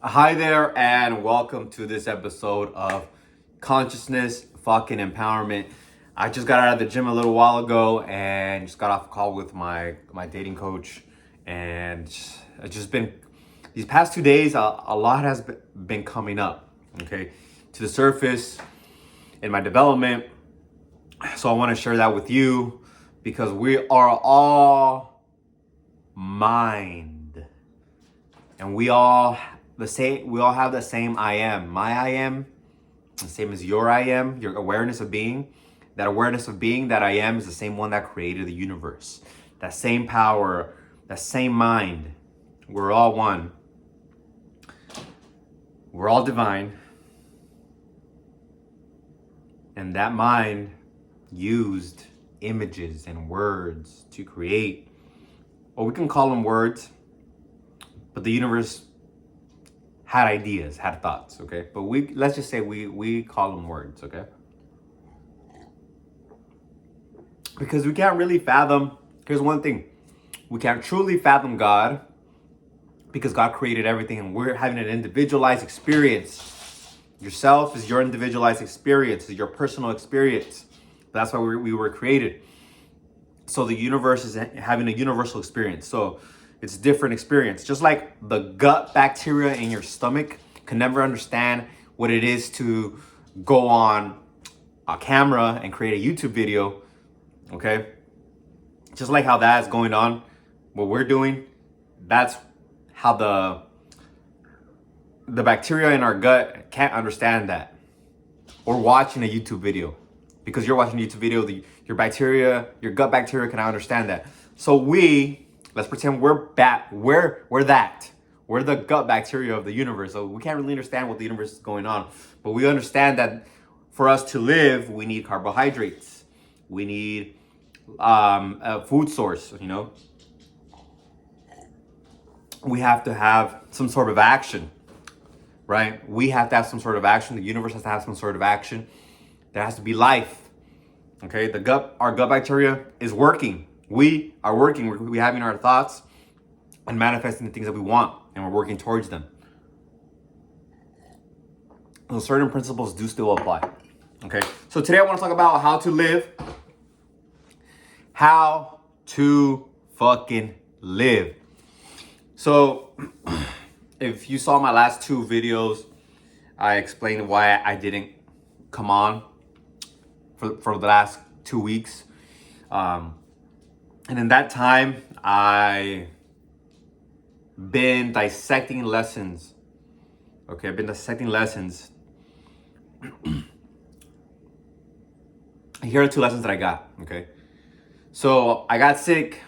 Hi there, and welcome to this episode of Consciousness Fucking Empowerment. I just got out of the gym a little while ago and just got off a call with my dating coach, and it's just been these past 2 days. A lot has been coming up, okay, to the surface in my development. So I want to share that with you because we are all mind, and we all have the same I am. My I am, the same as your I am, your awareness of being. That awareness of being that I am is the same one that created the universe. That same power, that same mind. We're all one. We're all divine. And that mind used images and words to create, or we can call them words, but the universe had ideas, had thoughts, okay? But let's just say we call them words, okay? Because we can't really fathom, here's one thing, we can't truly fathom God because God created everything and we're having an individualized experience. Yourself is your individualized experience, is your personal experience. That's why we were created. So the universe is having a universal experience. So it's a different experience. Just like the gut bacteria in your stomach can never understand what it is to go on a camera and create a YouTube video, okay? Just like how that is going on, what we're doing, that's how the bacteria in our gut can't understand that. Or watching a YouTube video. Because you're watching a YouTube video, your gut bacteria cannot understand that. So let's pretend we're that. We're the gut bacteria of the universe. So we can't really understand what the universe is going on. But we understand that for us to live, we need carbohydrates. We need a food source, We have to have some sort of action, right? We have to have some sort of action. The universe has to have some sort of action. There has to be life. Okay, our gut bacteria is working. We are working. We're having our thoughts and manifesting the things that we want, and we're working towards them. So certain principles do still apply. Okay, so today I want to talk about how to live. How to fucking live. So if you saw my last two videos, I explained why I didn't come on for the last 2 weeks. And in that time, I been dissecting lessons. Okay, I've been dissecting lessons. Here are 2 lessons that I got, okay? So I got sick,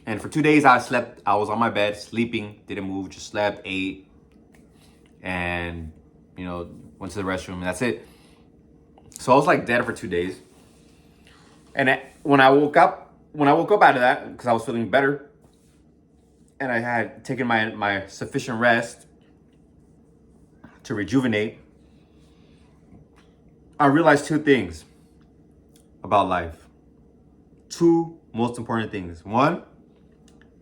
and for 2 days I was on my bed, sleeping, didn't move, just slept, ate, and, went to the restroom, and that's it. So I was like dead for 2 days. And when I woke up out of that, because I was feeling better, and I had taken my sufficient rest to rejuvenate, I realized 2 things about life. 2 most important things. 1,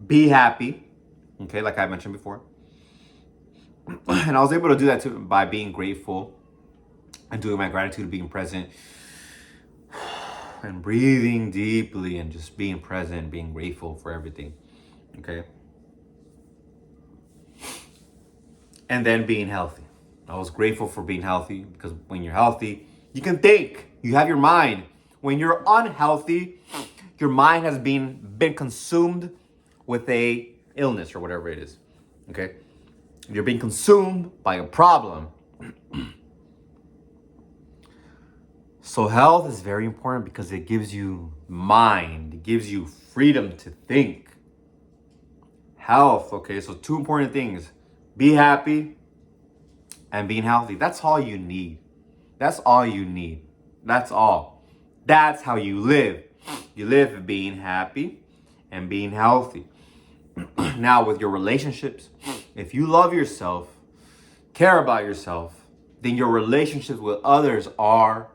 be happy, okay, like I mentioned before. And I was able to do that too by being grateful and doing my gratitude, being present, and breathing deeply and just being present, being grateful for everything, okay? And then being healthy. I was grateful for being healthy because when you're healthy, you can think, you have your mind. When you're unhealthy, your mind has been consumed with a illness or whatever it is, okay? You're being consumed by a problem. So health is very important because it gives you mind. It gives you freedom to think. Health, okay, so 2 important things. Be happy and being healthy. That's all you need. That's all you need. That's all. That's how you live. You live being happy and being healthy. Now with your relationships, if you love yourself, care about yourself, then your relationships with others are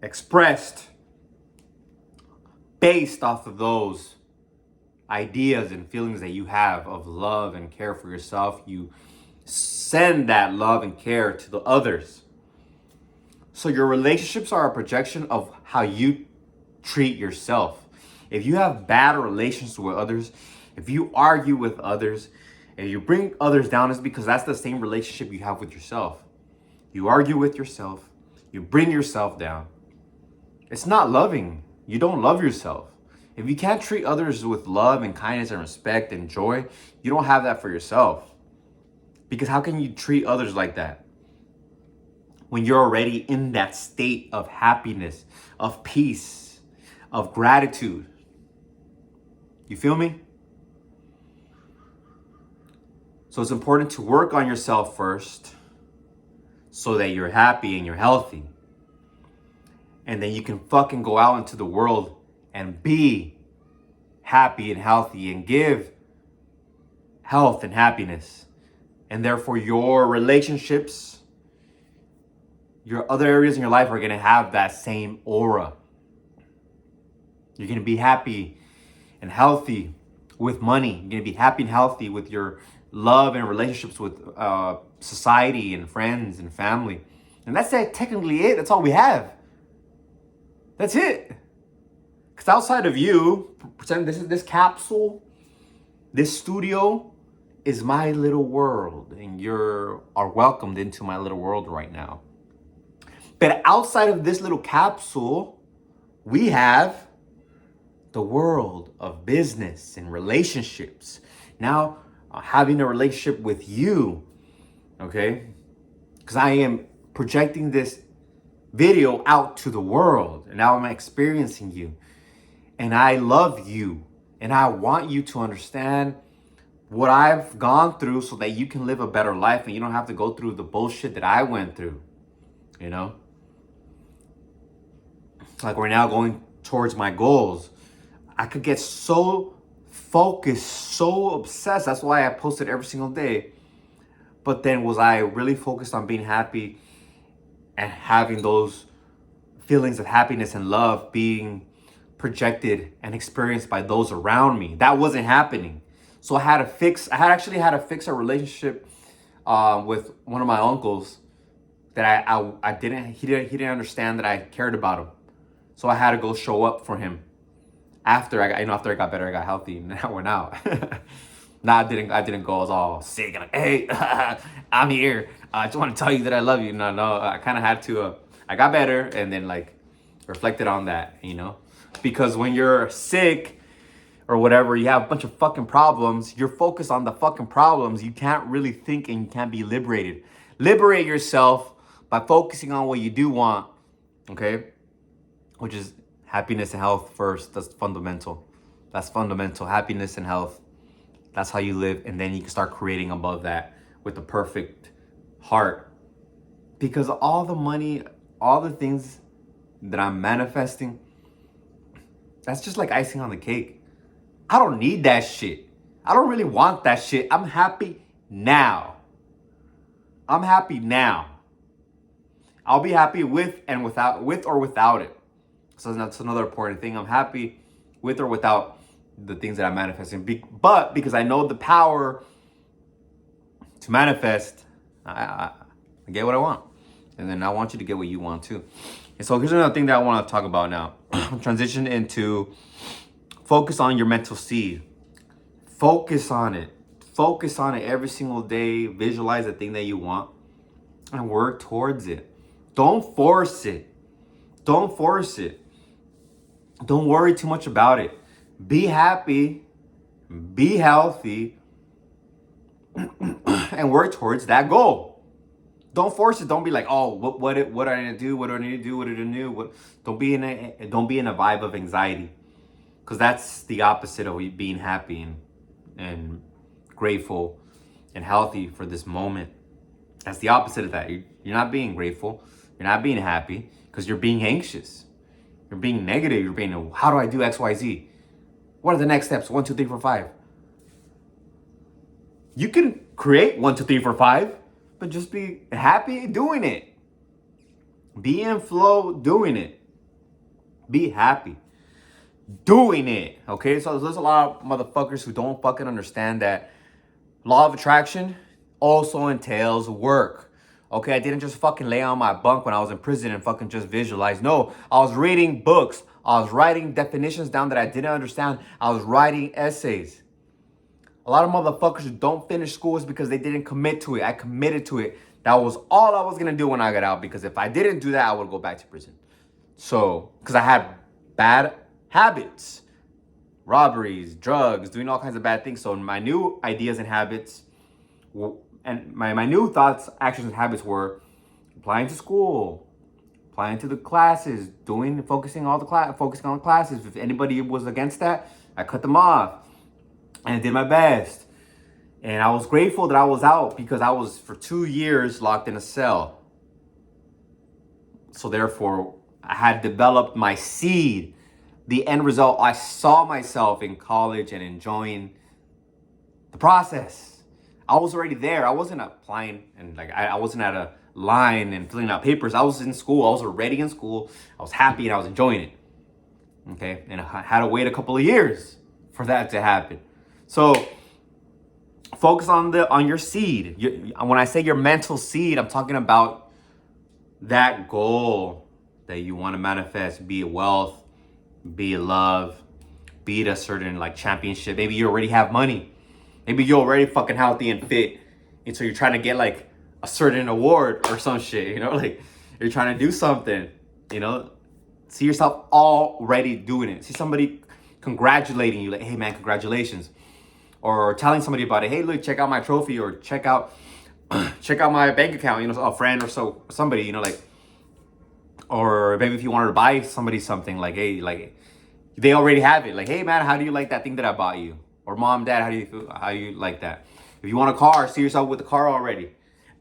expressed based off of those ideas and feelings that you have of love and care for yourself, you send that love and care to the others. So your relationships are a projection of how you treat yourself. If you have bad relations with others, if you argue with others, and you bring others down, it's because that's the same relationship you have with yourself. You argue with yourself, you bring yourself down. It's not loving. You don't love yourself. If you can't treat others with love and kindness and respect and joy, you don't have that for yourself. Because how can you treat others like that when you're already in that state of happiness, of peace, of gratitude? You feel me? So it's important to work on yourself first so that you're happy and you're healthy. And then you can fucking go out into the world and be happy and healthy and give health and happiness. And therefore your relationships, your other areas in your life are going to have that same aura. You're going to be happy and healthy with money. You're going to be happy and healthy with your love and relationships with society and friends and family. And that's technically it. That's all we have. That's it. Because outside of you, pretend this capsule, this studio is my little world. And you are welcomed into my little world right now. But outside of this little capsule, we have the world of business and relationships. Now, having a relationship with you, okay? Because I am projecting this video out to the world, and now I'm experiencing you, and I love you, and I want you to understand what I've gone through so that you can live a better life and you don't have to go through the bullshit that I went through, you know? Like we're now going towards my goals. I could get so focused, so obsessed. That's why I posted every single day. But then was I really focused on being happy and having those feelings of happiness and love being projected and experienced by those around me? That wasn't happening. So I actually had to fix a relationship with one of my uncles that he didn't understand that I cared about him. So I had to go show up for him. After I got better, I got healthy, and I went out. No, I didn't go. I was all sick and like, hey, I'm here. I just want to tell you that I love you. No, I kind of had to. I got better, and then like reflected on that, you know, because when you're sick or whatever, you have a bunch of fucking problems. You're focused on the fucking problems. You can't really think, and you can't be liberated. Liberate yourself by focusing on what you do want, okay, which is happiness and health first. That's fundamental. Happiness and health. That's how you live. And then you can start creating above that with the perfect heart. Because all the money, all the things that I'm manifesting, that's just like icing on the cake. I don't need that shit. I don't really want that shit. I'm happy now. I'll be happy with or without it. So that's another important thing. I'm happy with or without the things that I'm manifesting. But because I know the power to manifest, I get what I want. And then I want you to get what you want too. And so here's another thing that I want to talk about now. Transition into focus on your mental seed. Focus on it. Focus on it every single day. Visualize the thing that you want and work towards it. Don't force it. Don't worry too much about it. Be happy, be healthy, and work towards that goal. Don't force it. Don't be like, oh, what do I need to do? What do I need to do? What do I need to do? Don't be in a vibe of anxiety, because that's the opposite of being happy and grateful and healthy for this moment. That's the opposite of that. You're not being grateful. You're not being happy because you're being anxious. You're being negative. You're being, how do I do X, Y, Z? What are the next steps? 1, 2, 3, 4, 5. You can create 1, 2, 3, 4, 5, but just be happy doing it. Be in flow doing it. Be happy. doing it. Okay, so there's a lot of motherfuckers who don't fucking understand that law of attraction also entails work. Okay, I didn't just fucking lay on my bunk when I was in prison and fucking just visualize. No, I was reading books. I was writing definitions down that I didn't understand. I was writing essays. A lot of motherfuckers who don't finish school is because they didn't commit to it. I committed to it. That was all I was gonna do when I got out, because if I didn't do that, I would go back to prison. So, because I had bad habits, robberies, drugs, doing all kinds of bad things. So my new ideas and habits, and my new thoughts, actions, and habits were applying to school, applying to the classes, focusing on the classes. If anybody was against that, I cut them off, and I did my best. And I was grateful that I was out, because I was for 2 years locked in a cell. So therefore, I had developed my seed. The end result, I saw myself in college and enjoying the process. I was already there. I wasn't applying and I wasn't at a line and filling out papers. I was in school. I was already in school. I was happy and I was enjoying it. Okay, and I had to wait a couple of years for that to happen. So focus on your seed. When I say your mental seed, I'm talking about that goal that you want to manifest, be it wealth, be it love, be it a certain championship. Maybe you already have money. Maybe you're already fucking healthy and fit. And so you're trying to get a certain award or some shit, you're trying to do something, see yourself already doing it. See somebody congratulating you, hey man, congratulations. Or telling somebody about it, hey look, check out my trophy, or check out my bank account, a friend or somebody, or maybe if you wanted to buy somebody something, hey, they already have it. Hey man, how do you like that thing that I bought you? Or mom, dad, how do you like that? If you want a car, see yourself with the car already.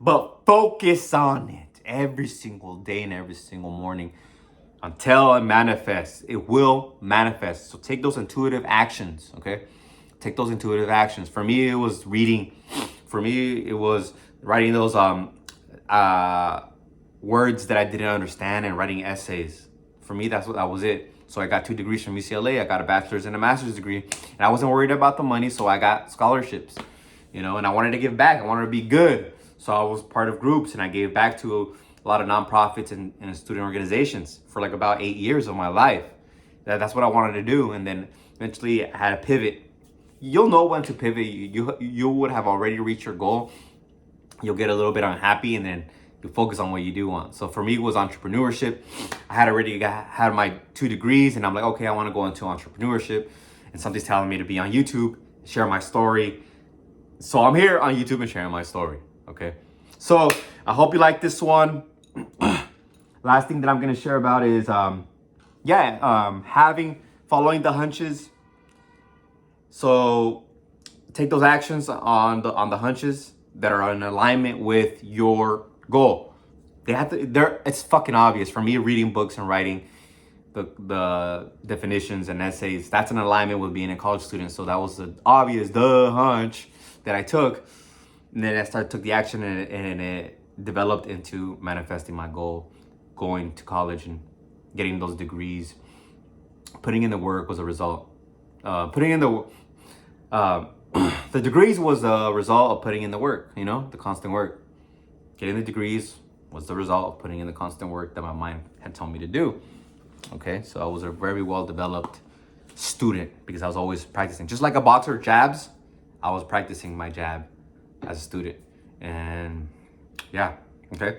But focus on it every single day and every single morning until it manifests. It will manifest. So take those intuitive actions, okay? Take those intuitive actions. For me, it was reading. For me, it was writing those words that I didn't understand and writing essays. For me, that was it. So I got 2 degrees from UCLA. I got a bachelor's and a master's degree. And I wasn't worried about the money, so I got scholarships. And I wanted to give back. I wanted to be good. So I was part of groups, and I gave back to a lot of nonprofits and student organizations for about 8 years of my life. That's what I wanted to do. And then eventually I had to pivot. You'll know when to pivot. You would have already reached your goal. You'll get a little bit unhappy, and then you focus on what you do want. So for me, it was entrepreneurship. I had already had my 2 degrees, and I'm like, okay, I want to go into entrepreneurship. And something's telling me to be on YouTube, share my story. So I'm here on YouTube and sharing my story. Okay. So I hope you like this one. Last thing that I'm gonna share about is following the hunches. So take those actions on the hunches that are in alignment with your goal. It's fucking obvious. For me, reading books and writing the definitions and essays, that's in alignment with being a college student. So that was the obvious hunch that I took. And then I took the action, and it developed into manifesting my goal, going to college and getting those degrees. Putting in the work was a result. The degrees was a result of putting in the work, the constant work. Getting the degrees was the result of putting in the constant work that my mind had told me to do. Okay, so I was a very well-developed student because I was always practicing. Just like a boxer jabs, I was practicing my jab as a student. And yeah, okay.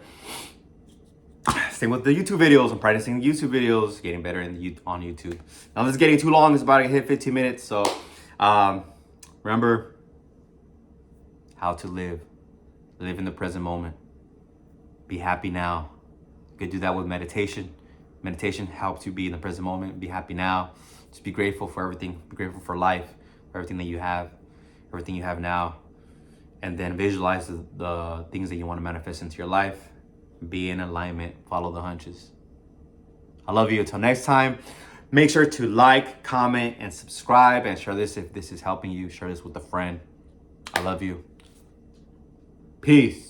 Same with the YouTube videos. I'm practicing YouTube videos, getting better on YouTube. Now this is getting too long. It's about to hit 15 minutes. So remember how to live. Live in the present moment. Be happy now. You can do that with meditation. Meditation helps you be in the present moment. Be happy now. Just be grateful for everything. Be grateful for life, for everything that you have, everything you have now. And then visualize the things that you want to manifest into your life. Be in alignment. Follow the hunches. I love you. Until next time, make sure to like, comment, and subscribe, and share this if this is helping you. Share this with a friend. I love you. Peace.